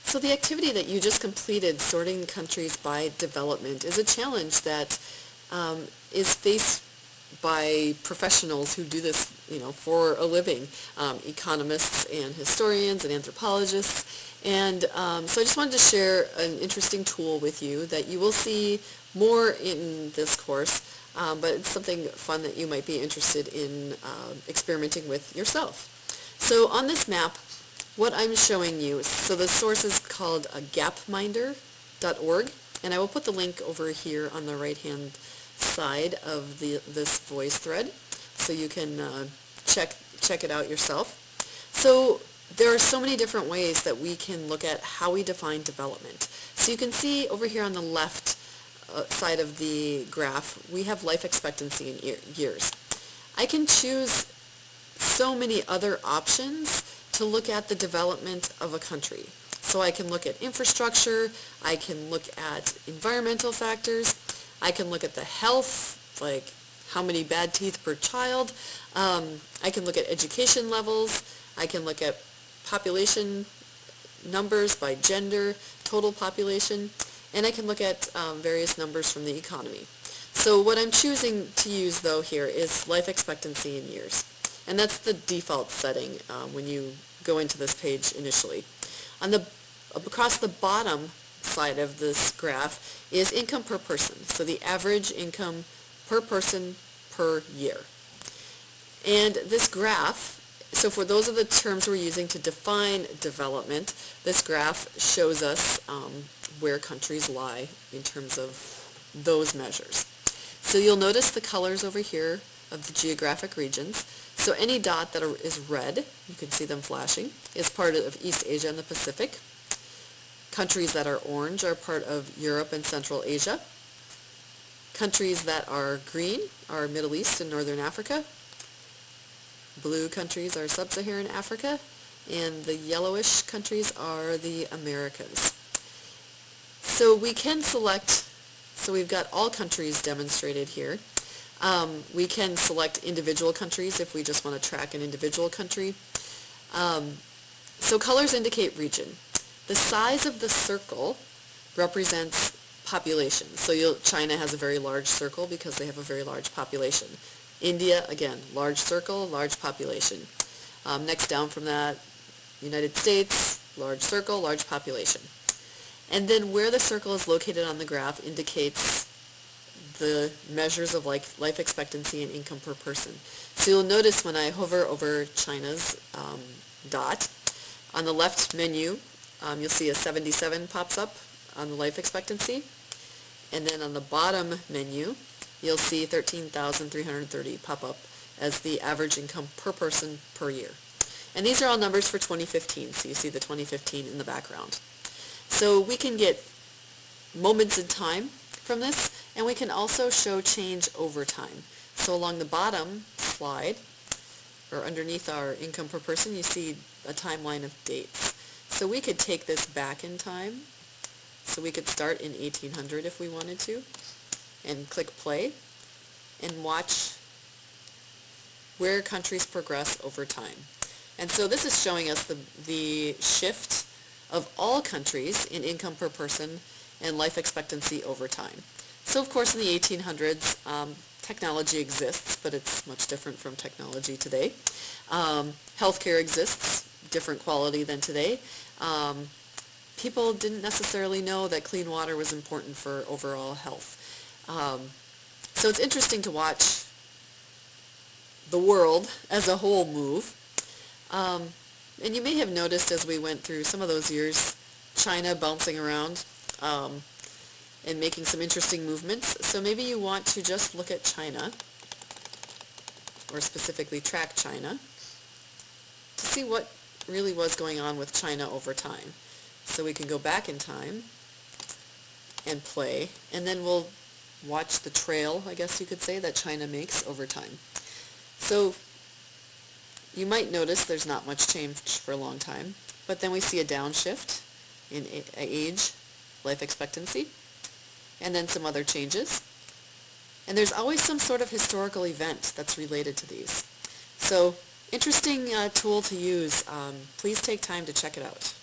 So the activity that you just completed, sorting countries by development, is a challenge that is faced by professionals who do this, for a living, economists and historians and anthropologists. And so I just wanted to share an interesting tool with you that you will see more in this course, but it's something fun that you might be interested in experimenting with yourself. So on this map, what I'm showing you, so the source is called GapMinder.org, and I will put the link over here on the right-hand side of this voice thread, so you can check it out yourself. So there are so many different ways that we can look at how we define development. So you can see over here on the left side of the graph, we have life expectancy in years. I can choose so many other options to look at the development of a country. So I can look at infrastructure, I can look at environmental factors, I can look at the health, like how many bad teeth per child, I can look at education levels, I can look at population numbers by gender, total population, and I can look at various numbers from the economy. So what I'm choosing to use though here is life expectancy in years. And that's the default setting when you go into this page initially. Across the bottom side of this graph is income per person, so the average income per person per year. And this graph, so for those are the terms we're using to define development, this graph shows us where countries lie in terms of those measures. So you'll notice the colors over here of the geographic regions. So any dot that is red, you can see them flashing, is part of East Asia and the Pacific. Countries that are orange are part of Europe and Central Asia. Countries that are green are Middle East and Northern Africa. Blue countries are Sub-Saharan Africa, and the yellowish countries are the Americas. So we can select, so we've got all countries demonstrated here. We can select individual countries if we just want to track an individual country. So colors indicate region. The size of the circle represents population. So China has a very large circle because they have a very large population. India, again, large circle, large population. Next down from that, United States, large circle, large population. And then where the circle is located on the graph indicates the measures of life expectancy and income per person. So you'll notice when I hover over China's dot, on the left menu, you'll see a 77 pops up on the life expectancy. And then on the bottom menu, you'll see 13,330 pop up as the average income per person per year. And these are all numbers for 2015, so you see the 2015 in the background. So we can get moments in time from this, and we can also show change over time. So along the bottom slide, or underneath our income per person, you see a timeline of dates. So we could take this back in time. So we could start in 1800 if we wanted to, and click play, and watch where countries progress over time. And so this is showing us the shift of all countries in income per person and life expectancy over time. So of course in the 1800s, technology exists, but it's much different from technology today. Healthcare exists, different quality than today. People didn't necessarily know that clean water was important for overall health. So it's interesting to watch the world as a whole move. And you may have noticed as we went through some of those years, China bouncing around and making some interesting movements. So maybe you want to just look at China, or specifically track China, to see what really was going on with China over time. So we can go back in time and play, and then we'll watch the trail, I guess you could say, that China makes over time. So you might notice there's not much change for a long time, but then we see a downshift in age, life expectancy, and then some other changes. And there's always some sort of historical event that's related to these. So interesting tool to use. Please take time to check it out.